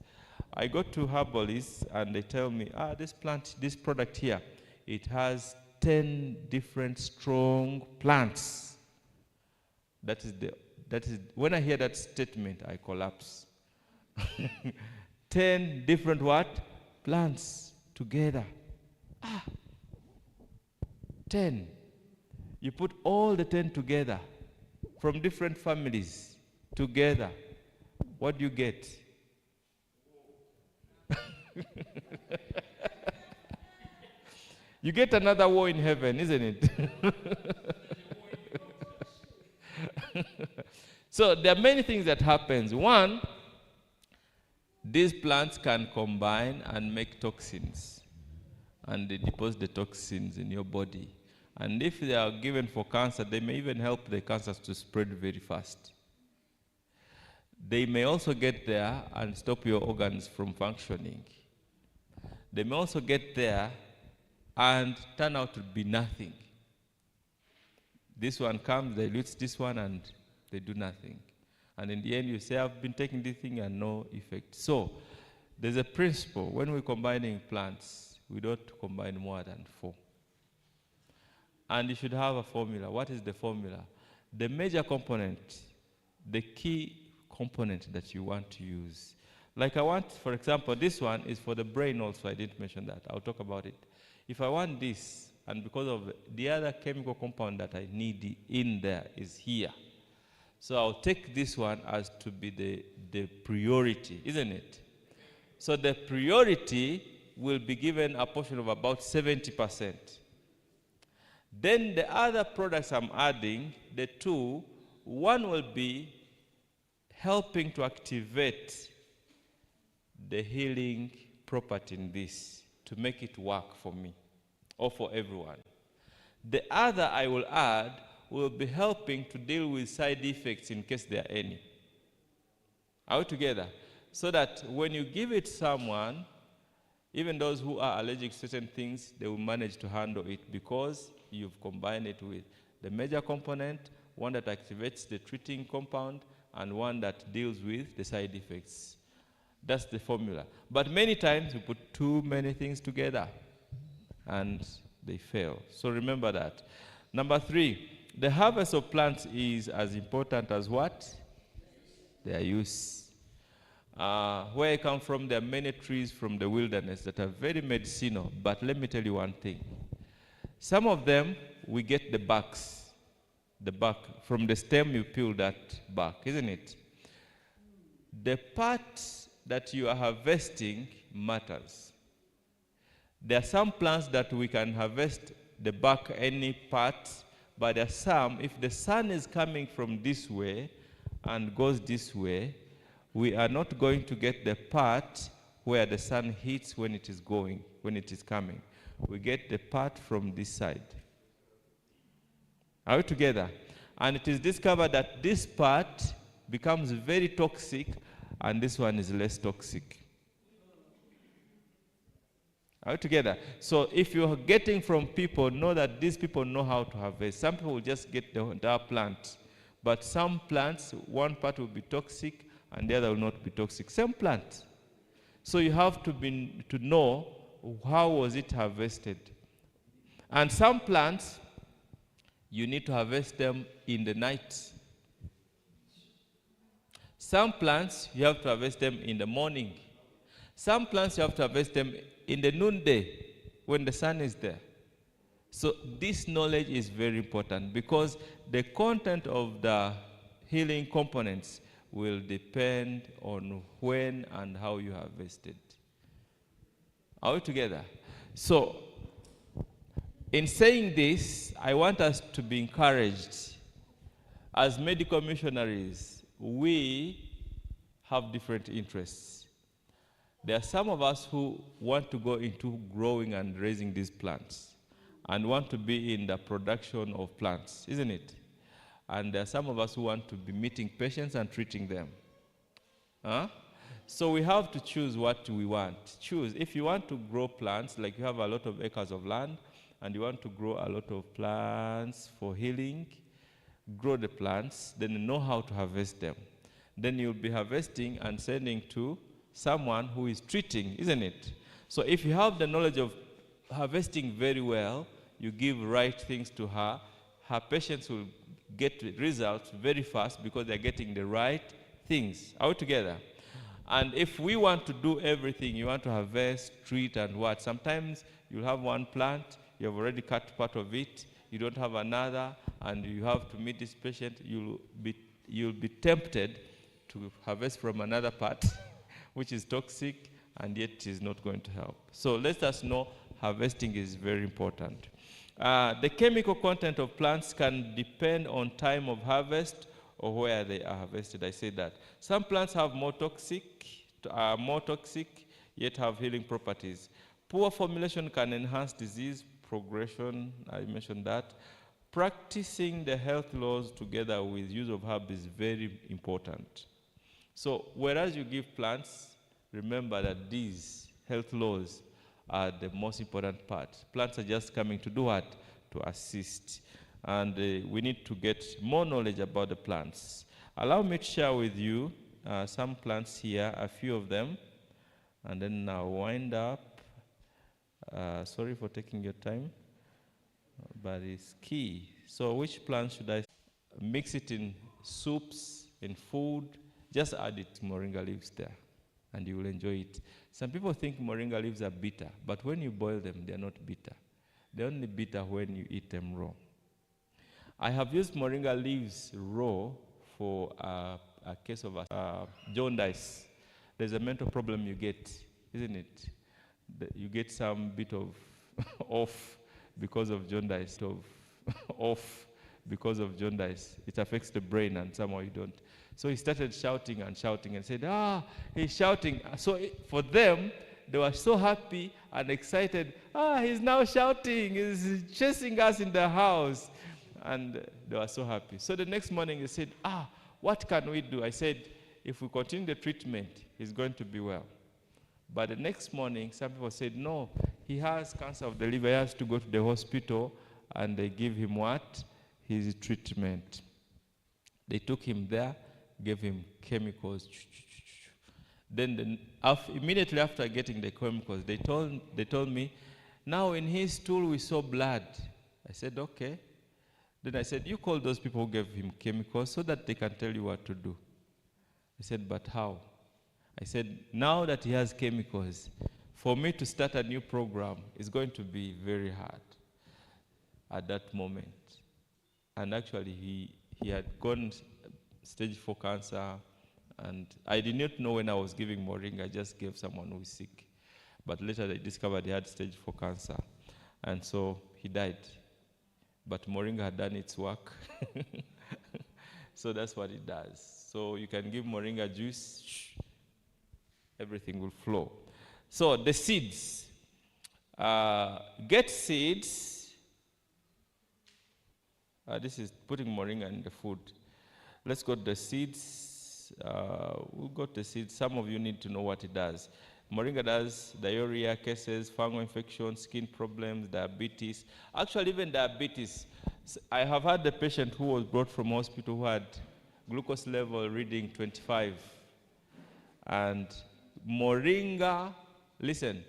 I go to herbalists and they tell me, this product here, it has 10 different strong plants. That is when I hear that statement, I collapse. 10 different what? Plants together. 10. You put all the 10 together from different families together. What do you get? You get another war in heaven, isn't it? So there are many things that happens. One, these plants can combine and make toxins, and they deposit the toxins in your body. And if they are given for cancer, they may even help the cancers to spread very fast. They may also get there and stop your organs from functioning. They may also get there and turn out to be nothing. This one comes, dilutes this one, and they do nothing. And in the end, you say, I've been taking this thing and no effect. So there's a principle. When we're combining plants, we don't combine more than 4. And you should have a formula. What is the formula? The major component, the key component that you want to use. Like I want, for example, this one is for the brain also. I didn't mention that. I'll talk about it. If I want this, and because of the other chemical compound that I need in there is here. So I'll take this one as to be the priority, isn't it? So the priority will be given a portion of about 70%. Then the other products I'm adding, the 2, one will be helping to activate the healing property in this to make it work for me or for everyone. The other I will add will be helping to deal with side effects in case there are any. Are we together? So that when you give it someone, even those who are allergic to certain things, they will manage to handle it because you've combined it with the major component, one that activates the treating compound, and one that deals with the side effects. That's the formula. But many times we put too many things together and they fail. So remember that. Number 3, the harvest of plants is as important as what? Their use. Where I come from, there are many trees from the wilderness that are very medicinal. But let me tell you one thing. Some of them, we get the barks. The bark. From the stem, you peel that bark, isn't it? The part that you are harvesting matters. There are some plants that we can harvest the bark, any part, but there are some, if the sun is coming from this way and goes this way, we are not going to get the part where the sun hits when it is going, when it is coming. We get the part from this side. Are we together? And it is discovered that this part becomes very toxic and this one is less toxic. Are we together? So if you're getting from people, know that these people know how to harvest. Some people will just get the entire plant. But some plants, one part will be toxic and the other will not be toxic. Same plant. So you have to know how was it harvested. And some plants, you need to harvest them in the night. Some plants, you have to harvest them in the morning. Some plants, you have to harvest them in the noonday when the sun is there. So this knowledge is very important because the content of the healing components will depend on when and how you harvest it. Are we together? So, in saying this, I want us to be encouraged. As medical missionaries, we have different interests. There are some of us who want to go into growing and raising these plants and want to be in the production of plants, isn't it? And there are some of us who want to be meeting patients and treating them. So we have to choose what we want. Choose. If you want to grow plants, like you have a lot of acres of land, and you want to grow a lot of plants for healing, grow the plants, then know how to harvest them. Then you'll be harvesting and sending to someone who is treating, isn't it? So if you have the knowledge of harvesting very well, you give right things to her, her patients will get results very fast because they're getting the right things. Are we together? And if we want to do everything, you want to harvest, treat, and what? Sometimes you'll have one plant, you have already cut part of it, you don't have another, and you have to meet this patient, you'll be tempted to harvest from another part, which is toxic, and yet it is not going to help. So let us know harvesting is very important. The chemical content of plants can depend on time of harvest or where they are harvested. I say that. Some plants have more toxic, yet have healing properties. Poor formulation can enhance disease progression. I mentioned that. Practicing the health laws together with use of herbs is very important. So whereas you give plants, remember that these health laws are the most important part. Plants are just coming to do what? To assist. And we need to get more knowledge about the plants. Allow me to share with you some plants here, a few of them, and then I'll wind up. Sorry for taking your time, but it's key. So which plants should I mix it in soups, in food? Just add it moringa leaves there, and you will enjoy it. Some people think moringa leaves are bitter, but when you boil them, they're not bitter. They're only bitter when you eat them raw. I have used moringa leaves raw for a case of jaundice. There's a mental problem you get, isn't it? You get some bit of off because of jaundice, It affects the brain and somehow you don't. So he started shouting and said, he's shouting. So for them, they were so happy and excited. He's now shouting, he's chasing us in the house. And they were so happy. So the next morning they said, what can we do? I said, if we continue the treatment, he's going to be well. But the next morning, some people said, no, he has cancer of the liver, he has to go to the hospital, and they give him what? His treatment. They took him there, gave him chemicals. Then immediately after getting the chemicals, they told me, now in his stool we saw blood. I said, okay. Then I said, you call those people who gave him chemicals so that they can tell you what to do. I said, but how? I said, now that he has chemicals, for me to start a new program is going to be very hard at that moment. And actually, he had gone stage 4 cancer, and I did not know when I was giving moringa, I just gave someone who is sick. But later they discovered he had stage 4 cancer, and so he died. But moringa had done its work. So that's what it does. So you can give moringa juice, everything will flow. So the seeds. Get seeds. This is putting moringa in the food. Let's go to the seeds. We'll go to the seeds. Some of you need to know what it does. Moringa does diarrhea cases, fungal infections, skin problems, diabetes. Actually, even diabetes. I have had a patient who was brought from hospital who had glucose level reading 25. And moringa, listen,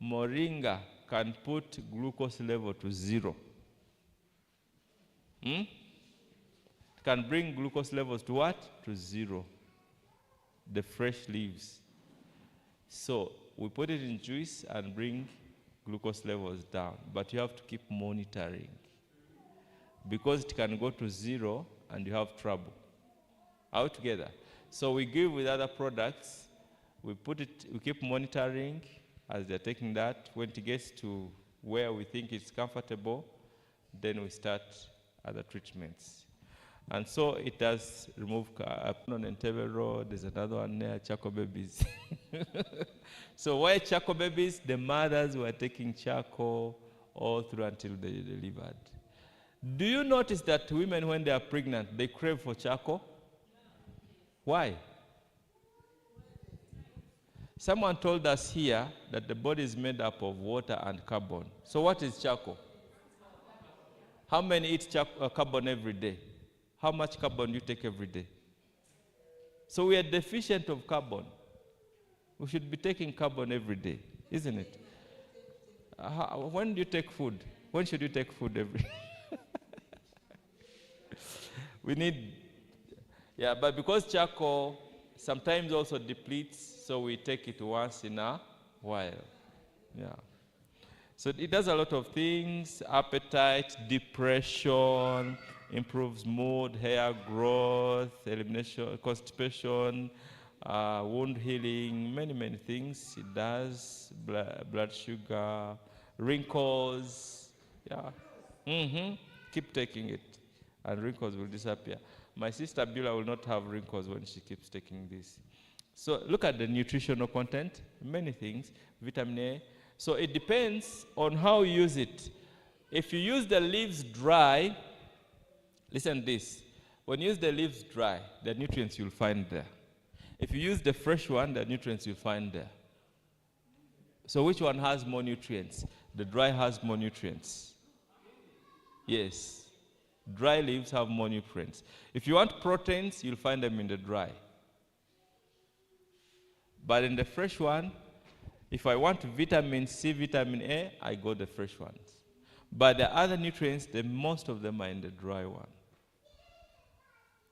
moringa can put glucose level to 0. It can bring glucose levels to what? To 0. The fresh leaves. So we put it in juice and bring glucose levels down. But you have to keep monitoring, because it can go to 0 and you have trouble. All together. So we give with other products. We keep monitoring as they're taking that. When it gets to where we think it's comfortable, then we start other treatments. And so it does remove on Entebbe Road. There's another one there, charcoal babies. So why charcoal babies? The mothers were taking charcoal all through until they delivered. Do you notice that women, when they are pregnant, they crave for charcoal? Why? Someone told us here that the body is made up of water and carbon. So what is charcoal? How many eat carbon every day? How much carbon do you take every day? So we are deficient of carbon. We should be taking carbon every day, isn't it? When do you take food? When should you take food every day? We need, but because charcoal sometimes also depletes, so we take it once in a while. Yeah. So it does a lot of things: appetite, depression, improves mood, hair growth, elimination, constipation, wound healing, many things. It does blood sugar, wrinkles. Yeah. Keep taking it, and wrinkles will disappear. My sister Beulah will not have wrinkles when she keeps taking this. So look at the nutritional content, many things, vitamin A. So it depends on how you use it. If you use the leaves dry, listen to this. When you use the leaves dry, the nutrients you'll find there. If you use the fresh one, the nutrients you'll find there. So which one has more nutrients? The dry has more nutrients. Yes. Dry leaves have more nutrients. If you want proteins, you'll find them in the dry. But in the fresh one, if I want vitamin C, vitamin A, I go the fresh ones. But the other nutrients, most of them are in the dry one.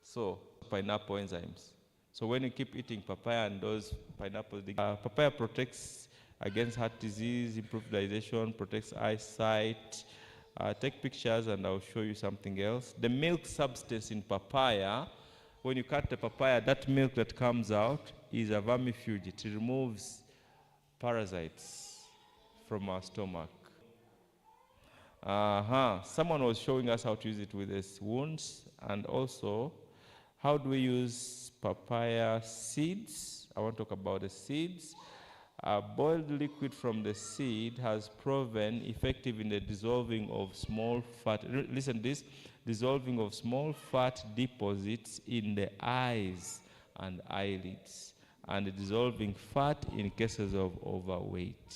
So, pineapple enzymes. So when you keep eating papaya and those pineapples, papaya protects against heart disease, improves digestion, protects eyesight. Take pictures and I'll show you something else. The milk substance in papaya, when you cut the papaya, that milk that comes out is a vermifuge. It removes parasites from our stomach. Someone was showing us how to use it with these wounds, and also how do we use papaya seeds. I want to talk about the seeds. Boiled liquid from the seed has proven effective in the dissolving of small fat. Listen to this: dissolving of small fat deposits in the eyes and eyelids, and dissolving fat in cases of overweight.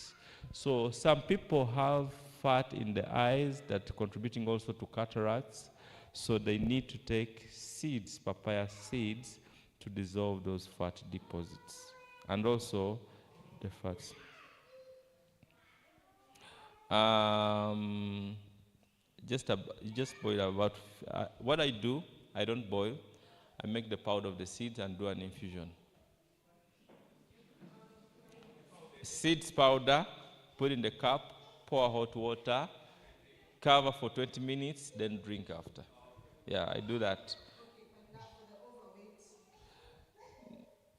So some people have fat in the eyes that contributing also to cataracts, so they need to take seeds, papaya seeds, to dissolve those fat deposits, and also the fats. Just boil about. What I do, I don't boil. I make the powder of the seeds and do an infusion. Seeds powder, put in the cup, pour hot water, cover for 20 minutes, then drink after. Yeah, I do that.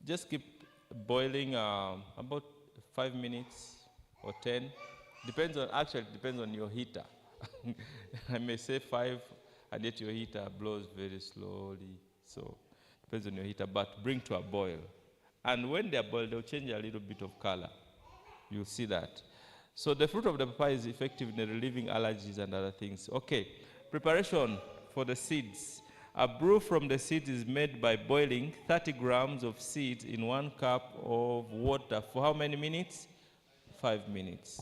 Just keep boiling about 5 minutes or 10. Depends on your heater. I may say 5, and yet your heater blows very slowly. So depends on your heater, but bring to a boil. And when they're boiled, they'll change a little bit of color. You'll see that. So the fruit of the papaya is effective in relieving allergies and other things. Okay, preparation for the seeds. A brew from the seeds is made by boiling 30 grams of seeds in 1 cup of water for how many minutes? 5 minutes.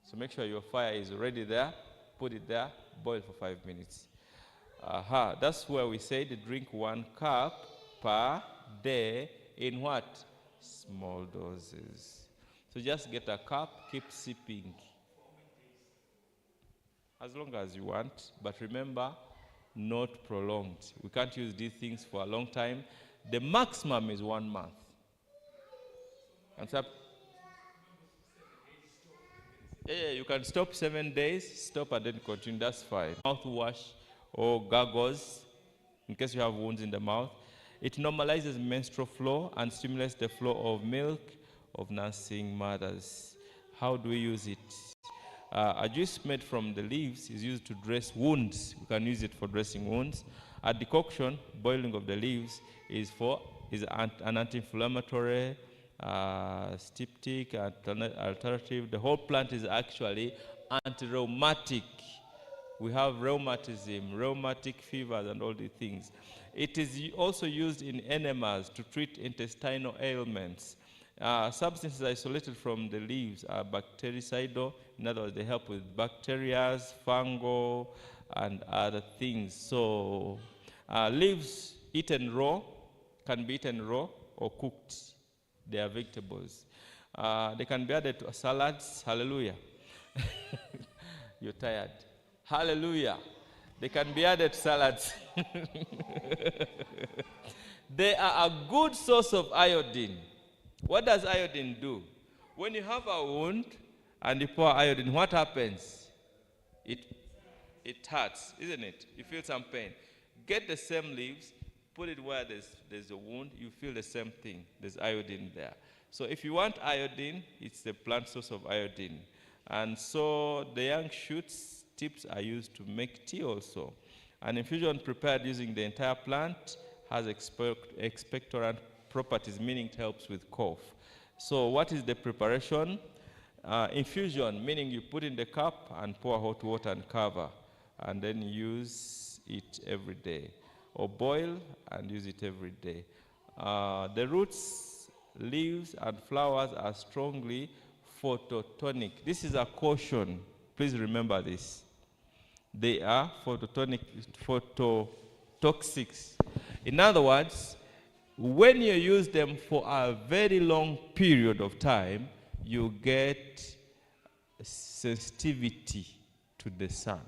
So make sure your fire is already there. Put it there, boil for 5 minutes. That's where we said drink 1 cup per day in what? Small doses. So just get a cup, keep sipping. As long as you want, but remember, not prolonged. We can't use these things for a long time. The maximum is 1 month. And so, you can stop 7 days, stop and then continue, that's fine. Mouthwash or gargles, in case you have wounds in the mouth. It normalizes menstrual flow and stimulates the flow of milk of nursing mothers. How do we use it? A juice made from the leaves is used to dress wounds. We can use it for dressing wounds. A decoction, boiling of the leaves, is an anti-inflammatory, styptic, alternative. The whole plant is actually anti-rheumatic. We have rheumatism, rheumatic fevers, and all these things. It is also used in enemas to treat intestinal ailments. Substances isolated from the leaves are bactericidal. In other words, they help with bacteria, fungal, and other things. So leaves eaten raw can be eaten raw or cooked. They are vegetables. They can be added to salads. Hallelujah. You're tired. Hallelujah. They can be added to salads. They are a good source of iodine. What does iodine do? When you have a wound and you pour iodine, what happens? It hurts, isn't it? You feel some pain. Get the same leaves, put it where there's a wound, you feel the same thing. There's iodine there. So if you want iodine, it's the plant source of iodine. And so the young shoots, tips are used to make tea also. An infusion prepared using the entire plant has expectorant properties, meaning it helps with cough. So what is the preparation? Infusion, meaning you put in the cup and pour hot water and cover, and then use it every day. Or boil and use it every day. The roots, leaves, and flowers are strongly phototonic. This is a caution. Please remember this. They are phototoxic. In other words, when you use them for a very long period of time, you get sensitivity to the sun.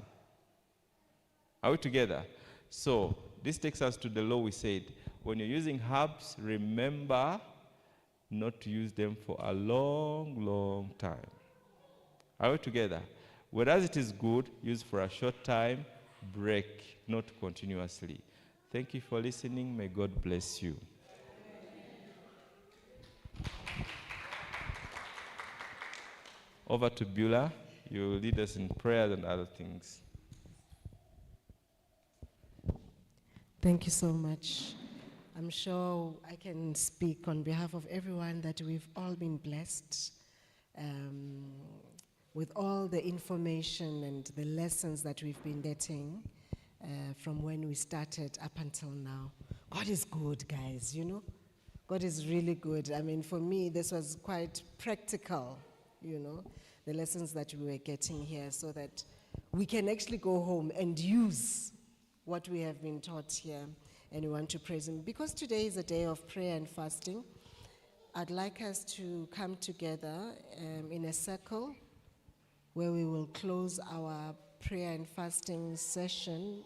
Are we together? So this takes us to the law we said. When you're using herbs, remember not to use them for a long, long time. Are we together? Whereas it is good, use for a short time, break, not continuously. Thank you for listening. May God bless you. Over to Beulah. You will lead us in prayers and other things. Thank you so much. I'm sure I can speak on behalf of everyone that we've all been blessed with all the information and the lessons that we've been getting from when we started up until now. God is good, guys, you know. God is really good. I mean, for me, this was quite practical, you know, the lessons that we were getting here, so that we can actually go home and use what we have been taught here, and we want to praise Him. Because today is a day of prayer and fasting, I'd like us to come together in a circle where we will close our prayer and fasting session